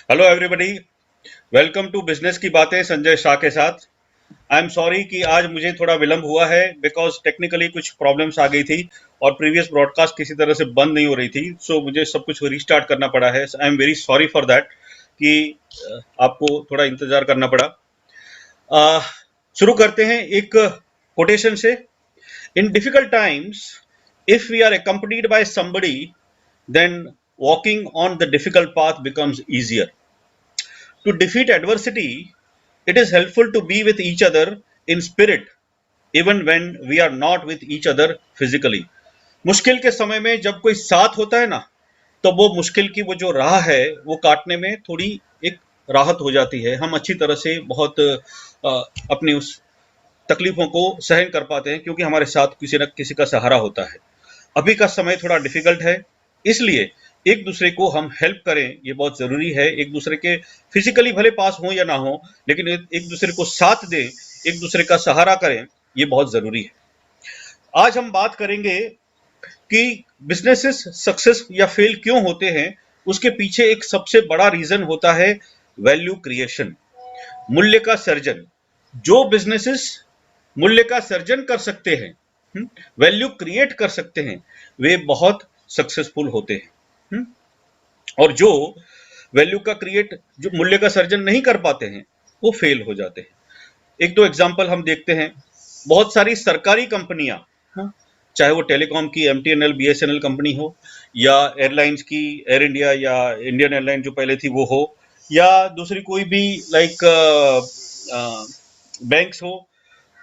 Hello everybody, welcome to business की बातें संजय शाह के साथ। आई एम सॉरी कि आज मुझे थोड़ा विलंब हुआ है बिकॉज टेक्निकली कुछ प्रॉब्लम्स आ गई थी और प्रीवियस ब्रॉडकास्ट किसी तरह से बंद नहीं हो रही थी, सो मुझे सब कुछ रिस्टार्ट करना पड़ा है। I am very sorry for that कि आपको थोड़ा इंतजार करना पड़ा। अ, शुरू करते हैं एक कोटेशन से। In difficult times, if we are accompanied by somebody, then walking on the difficult path becomes easier. To defeat adversity, it is helpful to be with each other in spirit, even when we are not with each other physically. मुश्किल के समय में जब कोई साथ होता है ना, तो वो मुश्किल की वो जो राह है वो काटने में थोड़ी एक राहत हो जाती है। हम अच्छी तरह से बहुत अपनी उस तकलीफों को सहन कर पाते हैं क्योंकि हमारे साथ किसी न किसी का सहारा होता है। अभी का समय थोड़ा डिफिकल्ट है, इसलिए एक दूसरे को हम हेल्प करें, ये बहुत जरूरी है। एक दूसरे के फिजिकली भले पास हो या ना हो, लेकिन एक दूसरे को साथ दें, एक दूसरे का सहारा करें, ये बहुत जरूरी है। आज हम बात करेंगे कि बिजनेसेस सक्सेस या फेल क्यों होते हैं। उसके पीछे एक सबसे बड़ा रीजन होता है वैल्यू क्रिएशन, मूल्य का सर्जन। जो बिजनेसेस मूल्य का सर्जन कर सकते हैं, वैल्यू क्रिएट कर सकते हैं, वे बहुत सक्सेसफुल होते हैं। और जो वैल्यू का क्रिएट जो मूल्य का सर्जन नहीं कर पाते हैं, वो फेल हो जाते हैं। एक दो एग्जांपल हम देखते हैं। बहुत सारी सरकारी कंपनियां, चाहे वो टेलीकॉम की एमटीएनएल बीएसएनएल कंपनी हो, या एयरलाइंस की एयर इंडिया या इंडियन एयरलाइन जो पहले थी वो हो, या दूसरी कोई भी लाइक बैंक्स हो,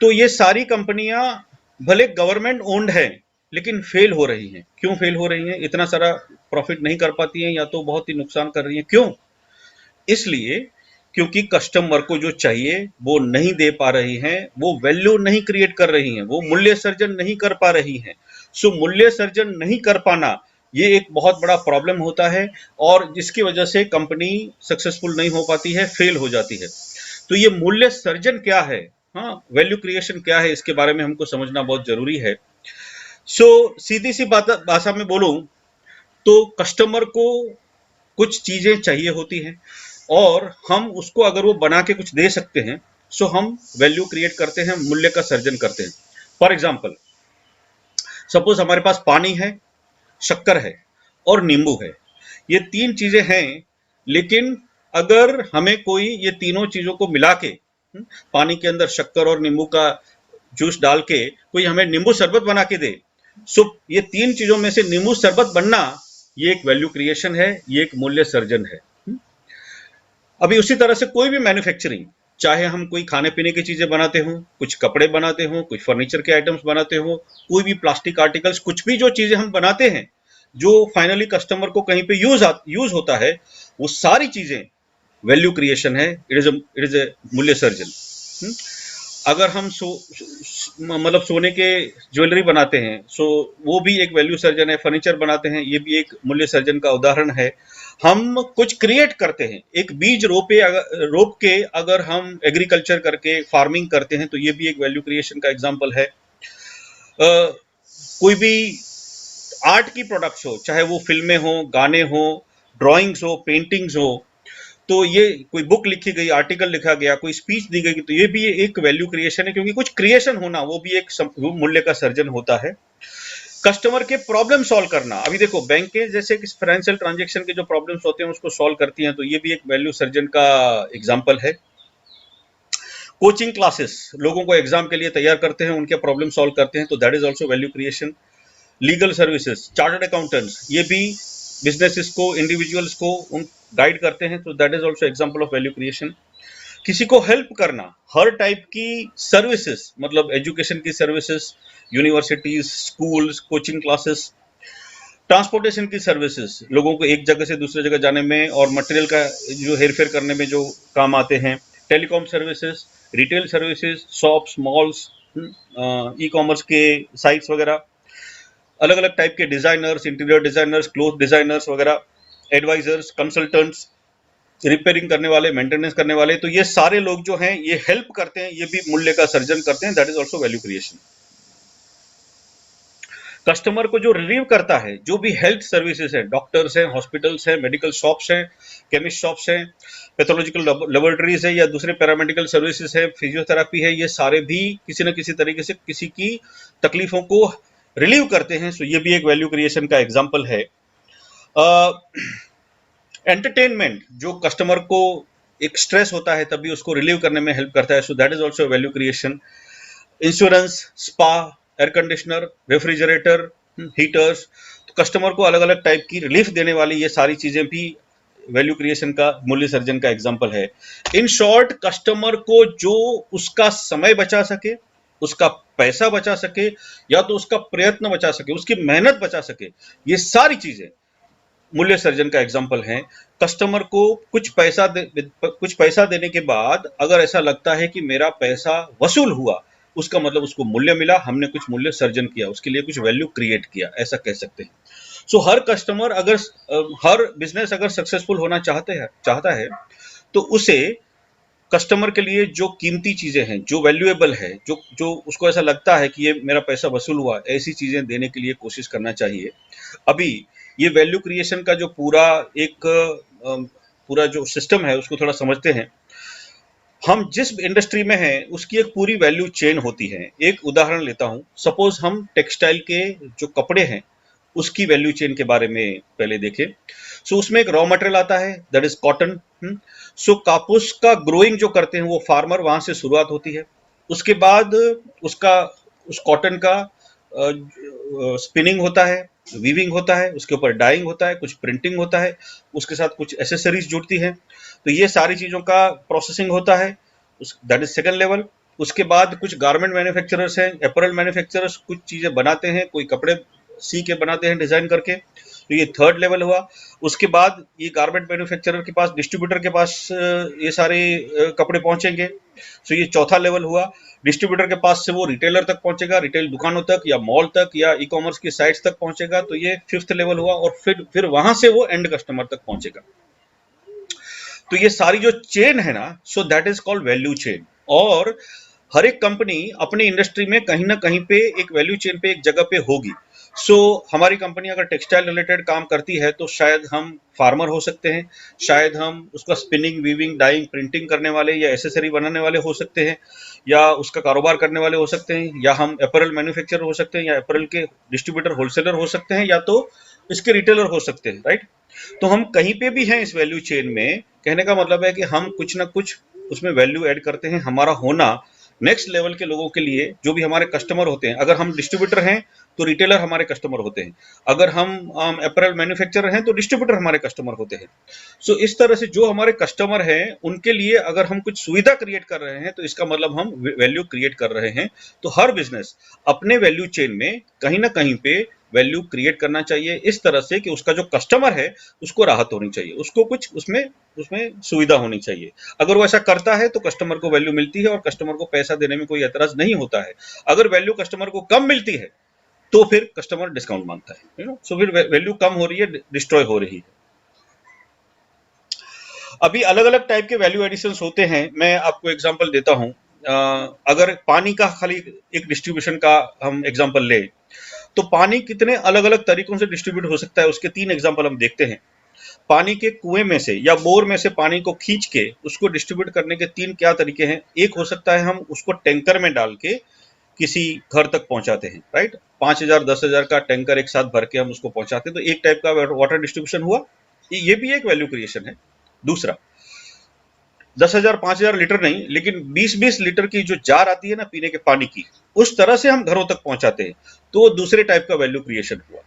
तो ये सारी कंपनियां भले गवर्नमेंट ओन्ड है लेकिन फेल हो रही हैं। क्यों फेल हो रही हैं? इतना सारा प्रॉफिट नहीं कर पाती हैं या तो बहुत ही नुकसान कर रही हैं। क्यों? इसलिए क्योंकि कस्टमर को जो चाहिए वो नहीं दे पा रही हैं, वो वैल्यू नहीं क्रिएट कर रही हैं, वो मूल्य सर्जन नहीं कर पा रही हैं। सो मूल्य सर्जन नहीं कर पाना ये एक बहुत बड़ा प्रॉब्लम होता है और जिसकी वजह से कंपनी सक्सेसफुल नहीं हो पाती है, फेल हो जाती है। तो ये मूल्य सर्जन क्या है, हाँ, वैल्यू क्रिएशन क्या है, इसके बारे में हमको समझना बहुत जरूरी है। सो सीधी सी बात भाषा में बोलूं तो कस्टमर को कुछ चीजें चाहिए होती हैं और हम उसको अगर वो बना के कुछ दे सकते हैं, सो हम वैल्यू क्रिएट करते हैं, मूल्य का सर्जन करते हैं। फॉर एग्जाम्पल, सपोज हमारे पास पानी है, शक्कर है और नींबू है। ये तीन चीजें हैं, लेकिन अगर हमें कोई ये तीनों चीजों को मिला के, पानी के अंदर शक्कर और नींबू का जूस डाल के कोई हमें नींबू शरबत बना के दे, सो ये तीन चीजों में से नींबू शरबत बनना, ये एक वैल्यू क्रिएशन है, ये एक मूल्य सर्जन है। अभी उसी तरह से कोई भी मैन्युफैक्चरिंग, चाहे हम कोई खाने पीने की चीजें बनाते हो, कुछ कपड़े बनाते हो, कुछ फर्नीचर के आइटम्स बनाते हो, कोई भी प्लास्टिक आर्टिकल्स, कुछ भी जो चीजें हम बनाते हैं जो फाइनली कस्टमर को कहीं पे यूज होता है, वो सारी चीजें वैल्यू क्रिएशन है। इट इज ए मूल्य सर्जन। अगर हम मतलब सोने के ज्वेलरी बनाते हैं, सो वो भी एक वैल्यू सर्जन है। फर्नीचर बनाते हैं, ये भी एक मूल्य सर्जन का उदाहरण है। हम कुछ क्रिएट करते हैं, एक बीज रोप के अगर हम एग्रीकल्चर करके फार्मिंग करते हैं, तो ये भी एक वैल्यू क्रिएशन का एग्जाम्पल है। कोई भी आर्ट की प्रोडक्ट्स हो, चाहे वो फिल्में हो, गाने हो, ड्राइंग्स हो, पेंटिंग्स हो, तो ये कोई बुक लिखी गई, आर्टिकल लिखा गया, कोई स्पीच दी गई, तो ये भी एक वैल्यू क्रिएशन है, क्योंकि कुछ क्रिएशन होना वो भी एक मूल्य का सर्जन होता है। कस्टमर के प्रॉब्लम सॉल्व करना, अभी देखो बैंक के जैसे कि फाइनेंशियल ट्रांजैक्शन के जो प्रॉब्लम्स होते हैं उसको सॉल्व करती हैं, तो ये भी एक वैल्यू सर्जन का एग्जांपल है। कोचिंग क्लासेस, लोगों को एग्जाम के लिए तैयार करते हैं, उनके प्रॉब्लम सॉल्व करते हैं, तो that is also value creation. Legal services, chartered accountants, ये भी बिजनेसेस को, इंडिविजुअल्स को उन गाइड करते हैं, तो that is also example of value creation. किसी को हेल्प करना, हर टाइप की सर्विसेज, मतलब एजुकेशन की services, universities, schools, coaching classes, transportation की सर्विसेज, लोगों को एक जगह से दूसरे जगह जाने में और मटेरियल का जो हेरफेर करने में जो काम आते हैं, telecom services, retail services, shops, malls, e commerce के साइट्स वगैरह, अलग अलग टाइप के designers, interior designers, cloth designers वगैरह, एडवाइजर्स, कंसल्टेंट्स, रिपेयरिंग करने वाले, मेंटेनेंस करने वाले, तो ये सारे लोग जो हैं ये हेल्प करते हैं, ये भी मूल्य का सर्जन करते हैं, that is also value creation. Customer को जो रिलीव करता है, जो भी हेल्थ सर्विसेज है, डॉक्टर्स हैं, हॉस्पिटल्स हैं, मेडिकल शॉप्स हैं, केमिस्ट शॉप्स हैं, पैथोलॉजिकल लेबोरेटरीज है या दूसरे पैरामेडिकल सर्विसेज है, फिजियोथेरापी है, ये सारे भी किसी न किसी तरीके से किसी की तकलीफों को रिलीव करते हैं। सो ये भी एक वैल्यू क्रिएशन का एग्जाम्पल है। एंटरटेनमेंट, जो कस्टमर को एक स्ट्रेस होता है तभी उसको रिलीव करने में हेल्प करता है, so that is also value creation. Insurance, spa, air conditioner, refrigerator, heaters, तो कस्टमर को अलग अलग टाइप की रिलीफ देने वाली ये सारी चीजें भी वैल्यू क्रिएशन का, मूल्य सर्जन का एग्जाम्पल है। इन शॉर्ट, कस्टमर को जो उसका समय बचा सके, उसका पैसा बचा सके, या तो उसका प्रयत्न बचा सके, उसकी मेहनत बचा सके, ये सारी चीजें मूल्य सर्जन का एग्जाम्पल है। कस्टमर को कुछ पैसा देने के बाद अगर ऐसा लगता है कि मेरा पैसा वसूल हुआ, उसका मतलब उसको मूल्य मिला, हमने कुछ मूल्य सर्जन किया, उसके लिए कुछ वैल्यू क्रिएट किया, ऐसा कह सकते हैं। सो हर कस्टमर अगर हर बिजनेस अगर सक्सेसफुल होना चाहता है तो उसे कस्टमर के लिए जो कीमती चीजें हैं, जो वैल्यूएबल है, जो उसको ऐसा लगता है कि ये मेरा पैसा वसूल हुआ, ऐसी चीजें देने के लिए कोशिश करना चाहिए। अभी ये वैल्यू क्रिएशन का जो पूरा जो सिस्टम है उसको थोड़ा समझते हैं। हम जिस इंडस्ट्री में हैं उसकी एक पूरी वैल्यू चेन होती है। एक उदाहरण लेता हूं, सपोज हम टेक्सटाइल के जो कपड़े हैं उसकी वैल्यू चेन के बारे में पहले देखें। सो उसमें एक रॉ मटेरियल आता है, दैट इज कॉटन। सो कापूस का ग्रोइंग जो करते हैं वो फार्मर, वहां से शुरुआत होती है। उसके बाद उस कॉटन का स्पिनिंग होता है, वीविंग होता है, उसके ऊपर डाइंग होता है, कुछ प्रिंटिंग होता है, उसके साथ कुछ एसेसरीज जुड़ती हैं। तो ये सारी चीजों का प्रोसेसिंग होता है, दैट इज सेकंड लेवल। उसके बाद कुछ गारमेंट मैन्युफैक्चरर्स हैं, अपैरल मैन्युफैक्चरर्स कुछ चीजें बनाते हैं, कोई कपड़े सी के बनाते हैं डिजाइन करके, तो ये थर्ड लेवल हुआ। उसके बाद ये गारमेंट मैन्युफैक्चरर के पास, डिस्ट्रीब्यूटर के पास ये सारे कपड़े पहुंचेंगे, तो ये चौथा लेवल हुआ। डिस्ट्रीब्यूटर के पास से वो रिटेलर तक पहुंचेगा, रिटेल दुकानों तक या मॉल तक या ई कॉमर्स की साइट्स तक पहुंचेगा, तो ये फिफ्थ लेवल हुआ। और फिर वहां से वो एंड कस्टमर तक पहुंचेगा। तो ये सारी जो चेन है ना, so that is called value chain. और हर एक कंपनी अपनी इंडस्ट्री में कहीं ना कहीं पे एक वैल्यू चेन पे एक जगह पे होगी। सो हमारी कंपनी अगर टेक्सटाइल रिलेटेड काम करती है तो शायद हम फार्मर हो सकते हैं, शायद हम उसका स्पिनिंग, वीविंग, डाइंग, प्रिंटिंग करने वाले या एसेसरी बनाने वाले हो सकते हैं, या उसका कारोबार करने वाले हो सकते हैं, या हम अपैरल मैन्युफैक्चरर हो सकते हैं, या अपैरल के डिस्ट्रीब्यूटर, होलसेलर हो सकते हैं, या तो इसके रिटेलर हो सकते हैं, राइट। तो हम कहीं पे भी हैं इस वैल्यू चेन में। कहने का मतलब है कि हम कुछ ना कुछ उसमें वैल्यू ऐड करते हैं। हमारा होना नेक्स्ट लेवल के लोगों के लिए, जो भी हमारे कस्टमर होते हैं, अगर हम डिस्ट्रीब्यूटर हैं तो रिटेलर हमारे कस्टमर होते हैं, अगर हम अपैरल मैन्युफैक्चरर हैं तो डिस्ट्रीब्यूटर हमारे कस्टमर होते हैं। सो इस तरह से जो हमारे कस्टमर हैं उनके लिए अगर हम कुछ सुविधा क्रिएट कर रहे हैं तो इसका मतलब हम वैल्यू क्रिएट कर रहे हैं। तो हर बिजनेस अपने वैल्यू चेन में कहीं ना कहीं पे वैल्यू क्रिएट करना चाहिए, इस तरह से कि उसका जो कस्टमर है उसको राहत होनी चाहिए, उसको कुछ उसमें उसमें सुविधा होनी चाहिए। अगर वो ऐसा करता है तो कस्टमर को वैल्यू मिलती है और कस्टमर को पैसा देने में कोई एतराज नहीं होता है। अगर वैल्यू कस्टमर को कम मिलती है तो फिर कस्टमर डिस्काउंट मांगता है, सो फिर वैल्यू कम हो रही है, डिस्ट्रॉय हो रही है। अभी अलग अलग टाइप के वैल्यू एडिशंस होते हैं। मैं आपको एग्जांपल देता हूं। अगर पानी का खाली एक डिस्ट्रीब्यूशन का हम एग्जांपल ले तो पानी कितने अलग अलग तरीकों से डिस्ट्रीब्यूट हो सकता है, उसके तीन एग्जांपल हम देखते हैं। पानी के कुएं में से या बोर में से पानी को खींच के उसको डिस्ट्रीब्यूट करने के तीन क्या तरीके हैं। एक हो सकता है हम उसको टैंकर में डाल के किसी घर तक पहुंचाते हैं, राइट। 5,000 10,000 का टैंकर एक साथ भर के हम उसको पहुंचाते हैं, तो एक टाइप का वाटर डिस्ट्रीब्यूशन हुआ, ये भी एक वैल्यू क्रिएशन है। दूसरा, 10,000 5,000 लीटर नहीं, लेकिन 20-20 लीटर की जो जार आती है ना पीने के पानी की, उस तरह से हम घरों तक पहुंचाते हैं, तो दूसरे टाइप का वैल्यू क्रिएशन हुआ।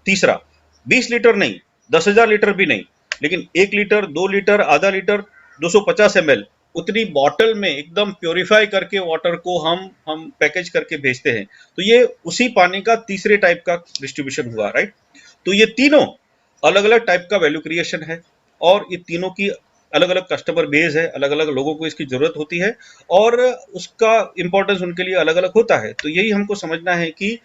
तीसरा, 20 लीटर नहीं, 10,000 लीटर भी नहीं, लेकिन 1 लीटर, 2 लीटर, आधा लीटर, 250 ml उतनी बॉटल में एकदम प्योरीफाई करके वाटर को हम पैकेज करके भेजते हैं, तो ये उसी पानी का तीसरे टाइप का डिस्ट्रीब्यूशन हुआ, राइट। तो ये तीनों अलग अलग टाइप का वैल्यू क्रिएशन है, और ये तीनों की अलग अलग कस्टमर बेस है, अलग अलग लोगों को इसकी जरूरत होती है, और उसका इंपॉर्टेंस उनके लिए अलग अलग होता है। तो यही हमको समझना है कि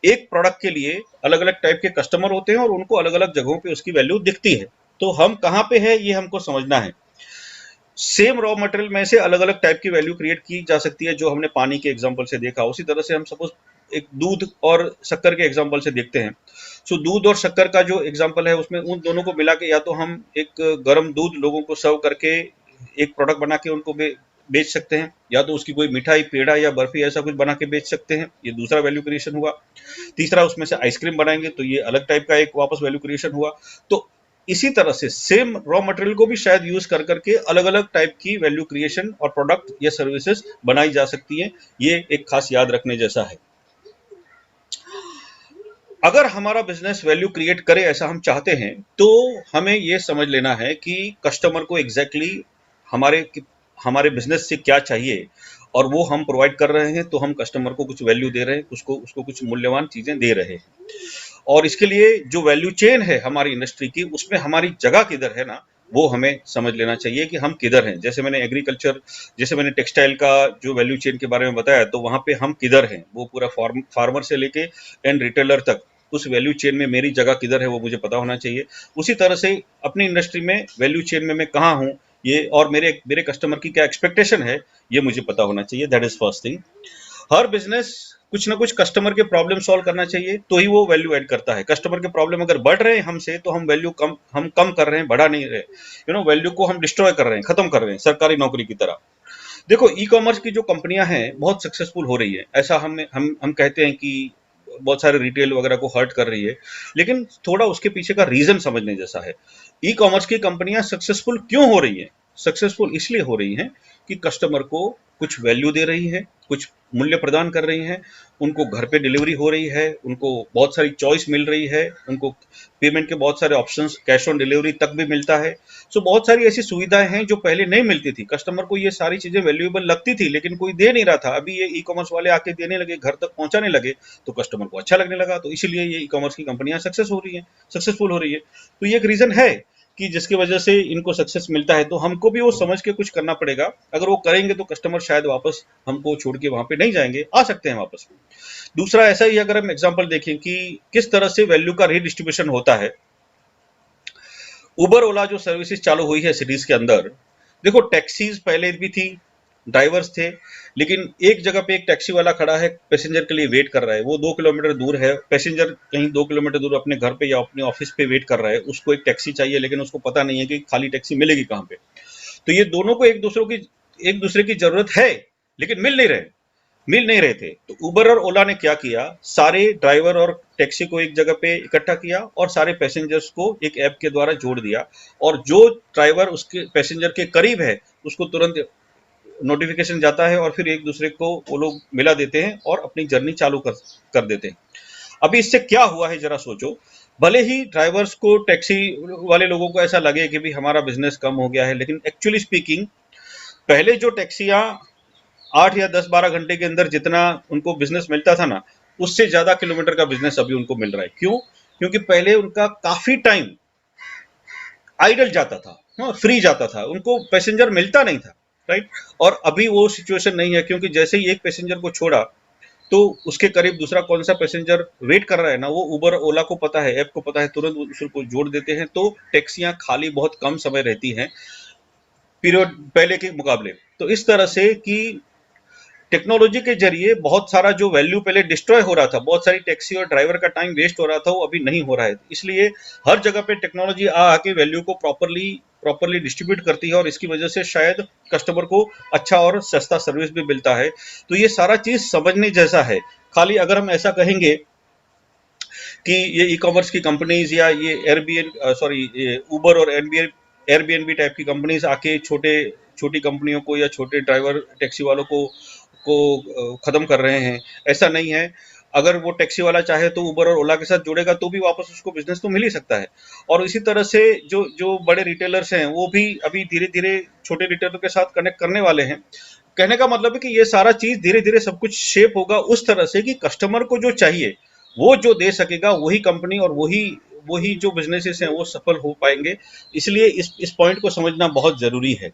एक प्रोडक्ट के लिए अलग अलग टाइप के कस्टमर होते हैं और उनको अलग अलग जगहों पे उसकी वैल्यू दिखती है। तो हम कहाँ पे है ये हमको समझना है। सेम रॉ मटेरियल में से अलग अलग टाइप की वैल्यू क्रिएट की जा सकती है, जो हमने पानी के एग्जांपल से देखा। उसी तरह से हम सपोज एक दूध और शक्कर के एग्जांपल से देखते हैं। सो दूध और शक्कर का जो एग्जांपल है उसमें उन दोनों को मिला के या तो हम एक गर्म दूध लोगों को सर्व करके एक प्रोडक्ट बना के उनको बेच सकते हैं, या तो उसकी कोई मिठाई, पेड़ा या बर्फी ऐसा कुछ बना के बेच सकते हैं, ये दूसरा वैल्यू क्रिएशन हुआ। तीसरा, उसमें से आइसक्रीम बनाएंगे तो ये अलग टाइप का एक वापस वैल्यू क्रिएशन हुआ। तो इसी तरह से सेम रॉ मटेरियल को भी शायद यूज कर करके अलग अलग टाइप की वैल्यू क्रिएशन और प्रोडक्ट या सर्विसेज बनाई जा सकती हैं। ये एक खास याद रखने जैसा है। अगर हमारा बिजनेस वैल्यू क्रिएट करे ऐसा हम चाहते हैं तो हमें यह समझ लेना है कि कस्टमर को एग्जैक्टली हमारे हमारे बिजनेस से क्या चाहिए, और वो हम प्रोवाइड कर रहे हैं तो हम कस्टमर को कुछ वैल्यू दे रहे हैं, उसको उसको कुछ मूल्यवान चीजें दे रहे हैं। और इसके लिए जो वैल्यू चेन है हमारी इंडस्ट्री की, उसमें हमारी जगह किधर है ना, वो हमें समझ लेना चाहिए कि हम किधर हैं। जैसे मैंने एग्रीकल्चर, जैसे मैंने टेक्सटाइल का जो वैल्यू चेन के बारे में बताया, तो वहां पे हम किधर हैं, वो पूरा फार्मर से लेके एंड रिटेलर तक उस वैल्यू चेन में मेरी जगह किधर है वो मुझे पता होना चाहिए। उसी तरह से अपनी इंडस्ट्री में वैल्यू चेन में मैं कहाँ हूँ, ये और मेरे मेरे कस्टमर की क्या एक्सपेक्टेशन है, ये मुझे पता होना चाहिए। That is first thing. Her business कुछ ना कुछ कस्टमर के प्रॉब्लम सॉल्व करना चाहिए तो ही वो वैल्यू ऐड करता है। कस्टमर के प्रॉब्लम अगर बढ़ रहे हैं हमसे तो हम वैल्यू कम कर रहे हैं, बढ़ा नहीं रहे। वैल्यू को हम डिस्ट्रॉय कर रहे हैं, खत्म कर रहे हैं, सरकारी नौकरी की तरह। देखो, ई कॉमर्स की जो कंपनियां हैं बहुत सक्सेसफुल हो रही है, ऐसा हम कहते हैं कि बहुत सारे रिटेल वगैरह को हर्ट कर रही है, लेकिन थोड़ा उसके पीछे का रीजन समझने जैसा है। ई कॉमर्स की कंपनियां सक्सेसफुल क्यों हो रही हैं? सक्सेसफुल इसलिए हो रही हैं कि कस्टमर को कुछ वैल्यू दे रही है, कुछ मूल्य प्रदान कर रही हैं, उनको घर पे डिलीवरी हो रही है, उनको बहुत सारी चॉइस मिल रही है, उनको पेमेंट के बहुत सारे ऑप्शंस, कैश ऑन डिलीवरी तक भी मिलता है। सो बहुत सारी ऐसी सुविधाएं हैं जो पहले नहीं मिलती थी। कस्टमर को ये सारी चीजें वैल्यूएबल लगती थी लेकिन कोई दे नहीं रहा था। अभी ये ई कॉमर्स वाले आके देने लगे, घर तक पहुंचाने लगे, तो कस्टमर को अच्छा लगने लगा। तो इसीलिए ये ई कॉमर्स की कंपनियां सक्सेसफुल हो रही है। तो ये एक रीजन है कि जिसकी वजह से इनको सक्सेस मिलता है। तो हमको भी वो समझ के कुछ करना पड़ेगा। अगर वो करेंगे तो कस्टमर शायद वापस हमको छोड़ के वहां पे नहीं जाएंगे, आ सकते हैं वापस। दूसरा, ऐसा ही अगर हम एग्जांपल देखें कि किस तरह से वैल्यू का रीडिस्ट्रीब्यूशन होता है। उबर ओला जो सर्विसेज चालू हुई है सिटीज के अंदर, देखो टैक्सीज पहले भी थी, ड्राइवर्स थे, लेकिन एक जगह पे एक टैक्सी वाला खड़ा है, पैसेंजर के लिए वेट कर रहा है, वो 2 किलोमीटर दूर है, पैसेंजर कहीं 2 किलोमीटर दूर अपने घर पे या अपने ऑफिस पे वेट कर रहा है, उसको एक टैक्सी चाहिए लेकिन उसको पता नहीं है कि खाली टैक्सी मिलेगी कहाँ पे। तो ये दोनों को एक दूसरे की जरूरत है, लेकिन मिल नहीं रहे थे। तो उबर और ओला ने क्या किया, सारे ड्राइवर और टैक्सी को एक जगह पे इकट्ठा किया और सारे पैसेंजर्स को एक ऐप के द्वारा जोड़ दिया, और जो ड्राइवर उसके पैसेंजर के करीब है उसको तुरंत नोटिफिकेशन जाता है और फिर एक दूसरे को वो लोग मिला देते हैं और अपनी जर्नी चालू कर देते हैं। अभी इससे क्या हुआ है जरा सोचो। भले ही ड्राइवर्स को, टैक्सी वाले लोगों को ऐसा लगे कि भी हमारा बिजनेस कम हो गया है, लेकिन एक्चुअली स्पीकिंग पहले जो टैक्सियां 8 या 10 12 घंटे के अंदर जितना उनको बिजनेस मिलता था ना, उससे ज्यादा किलोमीटर का बिजनेस अभी उनको मिल रहा है। क्यों? क्योंकि पहले उनका काफी टाइम आइडल जाता था, फ्री जाता था, उनको पैसेंजर मिलता नहीं था, राइट। और अभी वो सिचुएशन नहीं है, क्योंकि जैसे ही एक पैसेंजर को छोड़ा तो उसके करीब दूसरा कौन सा पैसेंजर वेट कर रहा है ना, वो उबर ओला को पता है, ऐप को पता है, तुरंत उसको जोड़ देते हैं। तो टैक्सियां खाली बहुत कम समय रहती हैं पीरियड पहले के मुकाबले। तो इस तरह से कि टेक्नोलॉजी के जरिए बहुत सारा जो वैल्यू पहले डिस्ट्रॉय हो रहा था, बहुत सारी टैक्सी और ड्राइवर का टाइम वेस्ट हो रहा था, वो अभी नहीं हो रहा है। इसलिए हर जगह पे टेक्नोलॉजी आके वैल्यू को प्रॉपरली डिस्ट्रीब्यूट करती है, और इसकी वजह से शायद कस्टमर को अच्छा और सस्ता सर्विस भी मिलता है। तो ये सारा चीज समझने जैसा है। खाली अगर हम ऐसा कहेंगे कि ये ई कॉमर्स की कंपनीज या ये उबर और एयरबीएनबी टाइप की कंपनीज आके छोटी कंपनियों को या छोटे ड्राइवर टैक्सी वालों को खत्म कर रहे हैं, ऐसा नहीं है। अगर वो टैक्सी वाला चाहे तो उबर और ओला के साथ जुड़ेगा तो भी वापस उसको बिजनेस तो मिल ही सकता है। और इसी तरह से जो जो बड़े रिटेलर्स हैं वो भी अभी धीरे धीरे छोटे रिटेलर के साथ कनेक्ट करने वाले हैं। कहने का मतलब है कि ये सारा चीज धीरे धीरे सब कुछ शेप होगा उस तरह से कि कस्टमर को जो चाहिए वो जो दे सकेगा वही कंपनी और वही वही जो बिजनेसेस हैं वो सफल हो पाएंगे। इसलिए इस पॉइंट को समझना बहुत जरूरी है।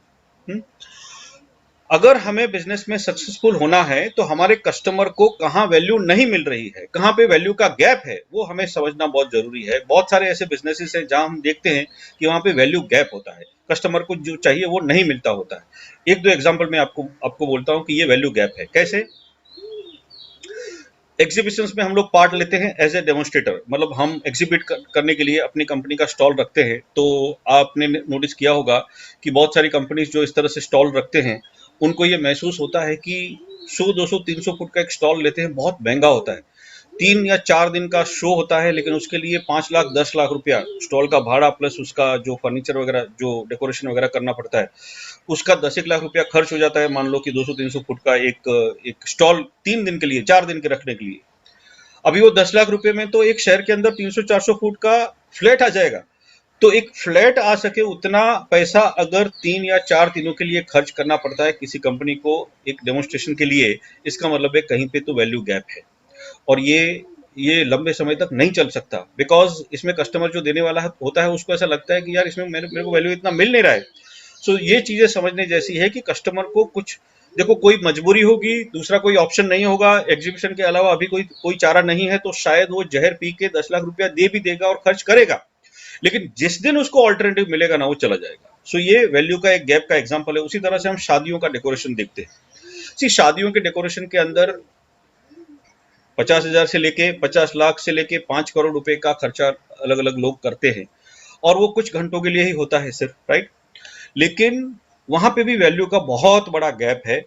अगर हमें बिजनेस में सक्सेसफुल होना है तो हमारे कस्टमर को कहाँ वैल्यू नहीं मिल रही है, कहाँ पे वैल्यू का गैप है, वो हमें समझना बहुत जरूरी है। बहुत सारे ऐसे बिजनेसेस हैं जहां हम देखते हैं कि वहां पे वैल्यू गैप होता है, कस्टमर को जो चाहिए वो नहीं मिलता होता है। एक दो एग्जांपल मैं आपको बोलता हूं कि ये वैल्यू गैप है कैसे। एग्जीबिशंस में हम लोग पार्ट लेते हैं एज ए डेमोन्स्ट्रेटर, मतलब हम एग्जिबिट करने के लिए अपनी कंपनी का स्टॉल रखते हैं। तो आपने नोटिस किया होगा कि बहुत सारी कंपनीज जो इस तरह से स्टॉल रखते हैं, उनको ये महसूस होता है कि 100 200 300 फुट का एक स्टॉल लेते हैं, बहुत महंगा होता है। 3 या 4 दिन का शो होता है, लेकिन उसके लिए 5 लाख 10 लाख रुपया स्टॉल का भाड़ा प्लस उसका जो फर्नीचर वगैरह जो डेकोरेशन वगैरह करना पड़ता है, उसका 10 1 लाख रुपया खर्च हो जाता है। मान लो कि 200 300 फुट का एक स्टॉल 3 दिन के लिए 4 दिन के रखने के लिए। अभी वो 10 लाख रुपए में तो एक शहर के अंदर 300 400 फुट का फ्लैट आ जाएगा। तो एक फ्लैट आ सके उतना पैसा अगर 3 या 4 दिनों के लिए खर्च करना पड़ता है किसी कंपनी को एक डेमोन्स्ट्रेशन के लिए, इसका मतलब है कहीं पे तो वैल्यू गैप है। और ये लंबे समय तक नहीं चल सकता, बिकॉज इसमें कस्टमर जो देने वाला होता है उसको ऐसा लगता है कि यार इसमें मेरे को वैल्यू इतना मिल नहीं रहा है। सो ये चीजें समझने जैसी है कि कस्टमर को कुछ, देखो कोई मजबूरी होगी, दूसरा कोई ऑप्शन नहीं होगा, एग्जीबिशन के अलावा अभी कोई कोई चारा नहीं है, तो शायद वो जहर पी के 10 लाख रुपया दे भी देगा और खर्च करेगा। लेकिन जिस दिन उसको ऑल्टरनेटिव मिलेगा ना, वो चला जाएगा। सो ये वैल्यू का एक गैप का एग्जांपल है। उसी तरह से हम शादियों का डेकोरेशन देखते हैं। सी शादियों के डेकोरेशन के अंदर 50,000 से लेके 50 लाख से लेके 5 करोड़ रुपए का खर्चा अलग अलग लोग करते हैं, और वो कुछ घंटों के लिए ही होता है सिर्फ, राइट। लेकिन वहां पे भी वैल्यू का बहुत बड़ा गैप है।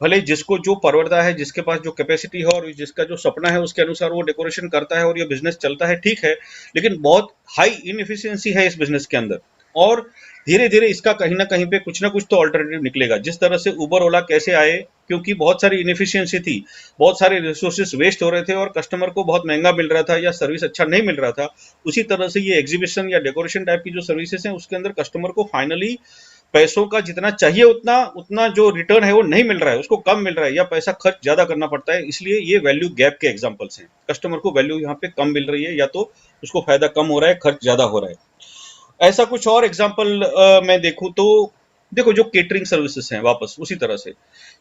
भले जिसको जो परवड़ता है, जिसके पास जो कैपेसिटी है और जिसका जो सपना है उसके अनुसार वो डेकोरेशन करता है और ये बिजनेस चलता है, ठीक है। लेकिन बहुत हाई इनएफिशिएंसी है इस बिजनेस के अंदर, और धीरे धीरे इसका कहीं ना कुछ तो ऑल्टरनेटिव निकलेगा। जिस तरह से उबर ओला कैसे आए, क्योंकि बहुत सारी इनएफिशिएंसी थी, बहुत सारे रिसोर्सेज वेस्ट हो रहे थे और कस्टमर को बहुत महंगा मिल रहा था या सर्विस अच्छा नहीं मिल रहा था। उसी तरह से ये एग्जीबिशन या डेकोरेशन टाइप की जो सर्विसेज हैं उसके अंदर कस्टमर को फाइनली पैसों का जितना चाहिए उतना उतना जो रिटर्न है वो नहीं मिल रहा है, उसको कम मिल रहा है या पैसा खर्च ज्यादा करना पड़ता है। इसलिए ये वैल्यू गैप के एग्जांपल्स हैं। कस्टमर को वैल्यू यहाँ पे कम मिल रही है, या तो उसको फायदा कम हो रहा है, खर्च ज्यादा हो रहा है। ऐसा कुछ और एग्जांपल मैं देखूं तो, देखो जो केटरिंग सर्विसेज हैं, वापस उसी तरह से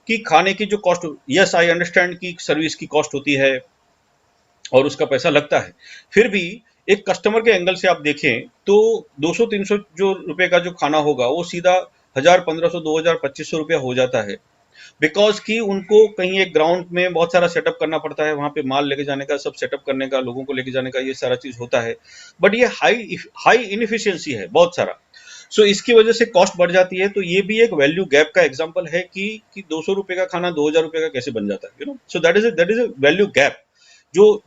कि खाने की जो कॉस्ट, यस आई अंडरस्टैंड की सर्विस की कॉस्ट होती है और उसका पैसा लगता है, फिर भी एक कस्टमर के एंगल से आप देखें तो 200 300 जो रुपए का जो खाना होगा वो सीधा 1000 1500 2000 2500 रुपया हो जाता है। बिकॉज कि उनको कहीं एक ग्राउंड में बहुत सारा सेटअप करना पड़ता है, वहां पे माल लेके जाने का, सब सेटअप करने का, लोगों को लेके जाने का, ये सारा चीज होता है। बट ये हाई हाई इनएफिशिएंसी है बहुत सारा। सो इसकी वजह से कॉस्ट बढ़ जाती है। तो ये भी एक वैल्यू गैप का एग्जांपल है कि 200 रुपए का खाना 2000 रुपए का कैसे बन जाता है, so that is a value gap, जो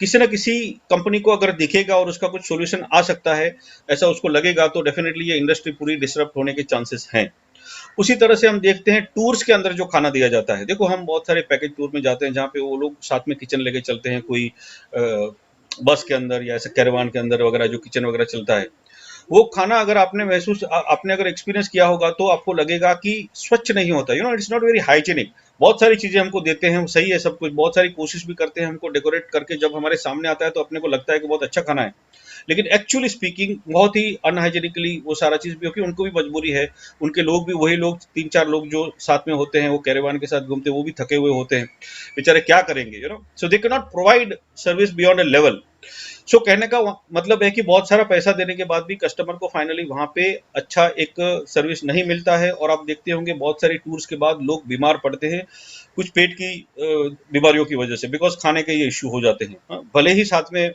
किसी ना किसी कंपनी को अगर दिखेगा और उसका कुछ सॉल्यूशन आ सकता है, ऐसा उसको लगेगा, तो डेफिनेटली ये इंडस्ट्री पूरी डिसरप्ट होने के चांसेस हैं। उसी तरह से हम देखते हैं टूर्स के अंदर जो खाना दिया जाता है। देखो हम बहुत सारे पैकेज टूर में जाते हैं जहाँ पे वो लोग साथ में किचन लेके चलते हैं, कोई बस के अंदर या ऐसे कैरवान के अंदर वगैरह जो किचन वगैरह चलता है, वो खाना अगर आपने अगर एक्सपीरियंस किया होगा तो आपको लगेगा कि स्वच्छ नहीं होता, इट्स नॉट वेरी हाइजीनिक। बहुत सारी चीजें हमको देते हैं, सही है सब कुछ, बहुत सारी कोशिश भी करते हैं हमको डेकोरेट करके, जब हमारे सामने आता है तो अपने को लगता है कि बहुत अच्छा खाना है, लेकिन एक्चुअली स्पीकिंग बहुत ही अनहाइजेनिकली वो सारा चीज भी, क्योंकि उनको भी मजबूरी है, उनके लोग भी वही लोग 3 4 लोग जो साथ में होते हैं, वो कैरेवान के साथ घूमते हैं, वो भी थके हुए होते हैं, बेचारे क्या करेंगे, so they can not provide service beyond a level. So कहने का मतलब है कि बहुत सारा पैसा देने के बाद भी कस्टमर को फाइनली वहां पे अच्छा एक सर्विस नहीं मिलता है। और आप देखते होंगे बहुत सारी टूर्स के बाद लोग बीमार पड़ते हैं, कुछ पेट की बीमारियों की वजह से, बिकॉज खाने के ये इश्यू हो जाते हैं, भले ही साथ में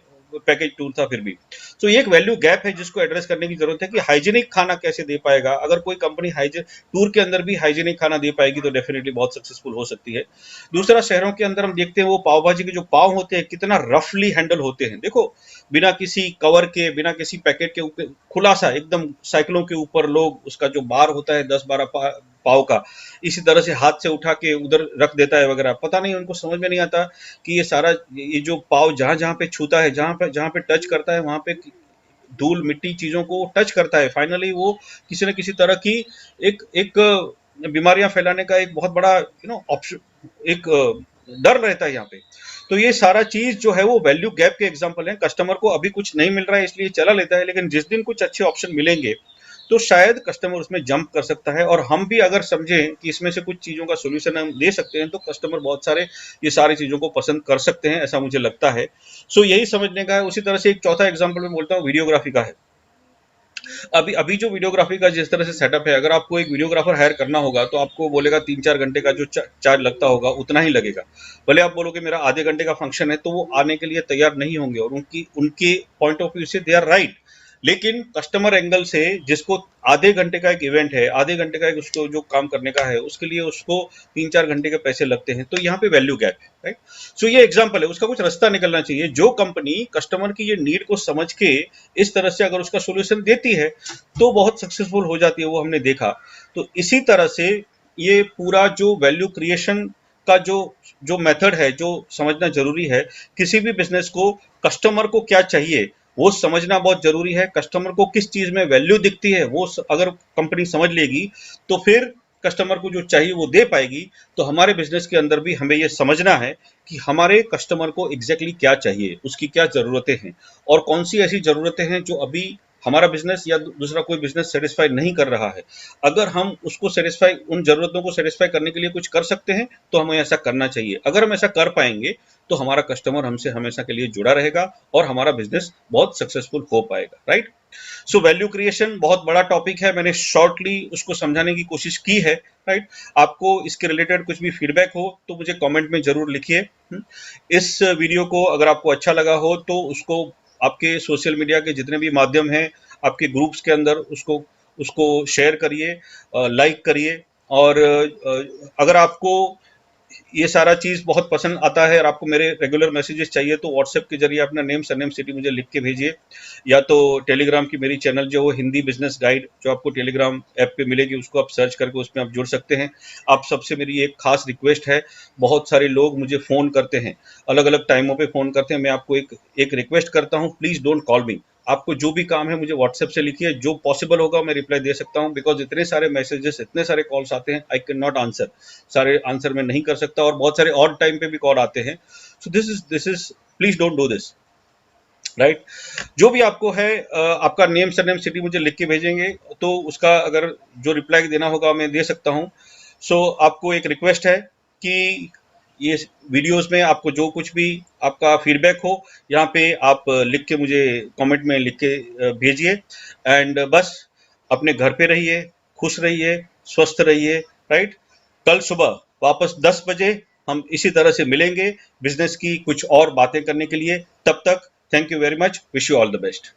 पैकेज टूर था फिर भी। तो ये एक वैल्यू गैप है जिसको एड्रेस करने की जरूरत है कि हाइजीनिक खाना कैसे दे पाएगा। अगर कोई कंपनी टूर के अंदर भी हाइजीनिक खाना दे पाएगी तो डेफिनेटली बहुत सक्सेसफुल हो सकती है। दूसरा, शहरों के अंदर हम देखते हैं वो पाव भाजी के जो पाव होते हैं कितना रफली हैंडल होते हैं। देखो बिना किसी कवर के, बिना किसी पैकेट के ऊपर खुला सा एकदम साइकिलों के ऊपर लोग उसका जो बार होता है 10 12 पाव का, इसी तरह से हाथ से उठा के उधर रख देता है वगैरह। पता नहीं उनको समझ में नहीं आता कि ये सारा ये जो पाव जहां जहां पे छूता है, जहां पे टच करता है, वहां पे धूल मिट्टी चीजों को टच करता है, फाइनली वो किसी न किसी तरह की एक एक बीमारियां फैलाने का एक बहुत बड़ा ऑप्शन, एक डर रहता है यहाँ पे। तो ये सारा चीज जो है वो वैल्यू गैप के एग्जांपल है। कस्टमर को अभी कुछ नहीं मिल रहा है इसलिए चला लेता है, लेकिन जिस दिन कुछ अच्छे ऑप्शन मिलेंगे तो शायद कस्टमर उसमें जंप कर सकता है। और हम भी अगर समझें कि इसमें से कुछ चीजों का सोल्यूशन हम दे सकते हैं तो कस्टमर बहुत सारे ये सारी चीजों को पसंद कर सकते हैं, ऐसा मुझे लगता है। सो यही समझने का है। उसी तरह से एक चौथा एग्जाम्पल मैं बोलता हूँ वीडियोग्राफी का है। अभी अभी जो वीडियोग्राफी का जिस तरह से सेटअप है, अगर आपको एक वीडियोग्राफर हायर करना होगा तो आपको बोलेगा 3-4 घंटे का जो चार्ज लगता होगा उतना ही लगेगा। भले आप बोलोगे मेरा आधे घंटे का फंक्शन है, तो वो आने के लिए तैयार नहीं होंगे, और उनकी उनके पॉइंट ऑफ व्यू से दे आर राइट। लेकिन कस्टमर एंगल से, जिसको आधे घंटे का एक इवेंट है, आधे घंटे का एक उसको जो काम करने का है, उसके लिए उसको 3-4 घंटे के पैसे लगते हैं, तो यहाँ पे वैल्यू गैप है, राइट। सो ये एग्जांपल है, उसका कुछ रास्ता निकलना चाहिए। जो कंपनी कस्टमर की ये नीड को समझ के इस तरह से अगर उसका सोल्यूशन देती है तो बहुत सक्सेसफुल हो जाती है, वो हमने देखा। तो इसी तरह से ये पूरा जो वैल्यू क्रिएशन का जो जो मेथड है, जो समझना जरूरी है। किसी भी बिजनेस को कस्टमर को क्या चाहिए वो समझना बहुत जरूरी है। कस्टमर को किस चीज में वैल्यू दिखती है वो अगर कंपनी समझ लेगी तो फिर कस्टमर को जो चाहिए वो दे पाएगी। तो हमारे बिजनेस के अंदर भी हमें ये समझना है कि हमारे कस्टमर को एग्जैक्टली क्या चाहिए, उसकी क्या जरूरतें हैं, और कौन सी ऐसी जरूरतें हैं जो अभी हमारा बिजनेस या दूसरा कोई बिजनेस सेटिस्फाई नहीं कर रहा है। अगर हम उसको सेटिस्फाई, उन जरूरतों को सेटिस्फाई करने के लिए कुछ कर सकते हैं तो हमें ऐसा करना चाहिए। अगर हम ऐसा कर पाएंगे तो हमारा कस्टमर हमसे हमेशा के लिए जुड़ा रहेगा और हमारा बिजनेस बहुत सक्सेसफुल हो पाएगा, राइट। सो वैल्यू क्रिएशन बहुत बड़ा टॉपिक है, मैंने शॉर्टली उसको समझाने की कोशिश की है, राइट। आपको इसके रिलेटेड कुछ भी फीडबैक हो तो मुझे कमेंट में जरूर लिखिए। इस वीडियो को अगर आपको अच्छा लगा हो तो उसको आपके सोशल मीडिया के जितने भी माध्यम हैं, आपके ग्रुप्स के अंदर उसको उसको शेयर करिए, लाइक करिए। और अगर आपको ये सारा चीज बहुत पसंद आता है और आपको मेरे रेगुलर मैसेजेस चाहिए तो व्हाट्सएप के जरिए अपना नेम सरनेम सिटी मुझे लिख के भेजिए, या तो टेलीग्राम की मेरी चैनल जो वो हिंदी बिजनेस गाइड जो आपको टेलीग्राम ऐप पे मिलेगी, उसको आप सर्च करके उसमें आप जुड़ सकते हैं। आप सबसे मेरी एक खास रिक्वेस्ट है, बहुत सारे लोग मुझे फ़ोन करते हैं, अलग अलग टाइमों पे फ़ोन करते हैं। मैं आपको एक रिक्वेस्ट करता हूँ, प्लीज़ डोंट कॉल मी। आपको जो भी काम है मुझे व्हाट्सएप से लिखिए, जो पॉसिबल होगा मैं रिप्लाई दे सकता हूँ, बिकॉज इतने सारे मैसेजेस, इतने सारे कॉल्स आते हैं, आई कैन नॉट आंसर, सारे आंसर मैं नहीं कर सकता, और बहुत सारे और टाइम पे भी कॉल आते हैं। So this is please don't do this, right. जो भी आपको है आपका नेम सरनेम सिटी मुझे लिख के भेजेंगे तो उसका अगर जो रिप्लाई देना होगा मैं दे सकता हूँ। सो आपको एक रिक्वेस्ट है कि ये वीडियोस में आपको जो कुछ भी आपका फीडबैक हो यहाँ पे आप लिख के मुझे कमेंट में लिख के भेजिए। एंड बस अपने घर पे रहिए, खुश रहिए, स्वस्थ रहिए, राइट। कल सुबह वापस 10 बजे हम इसी तरह से मिलेंगे बिजनेस की कुछ और बातें करने के लिए। तब तक thank you very much, wish you all the best.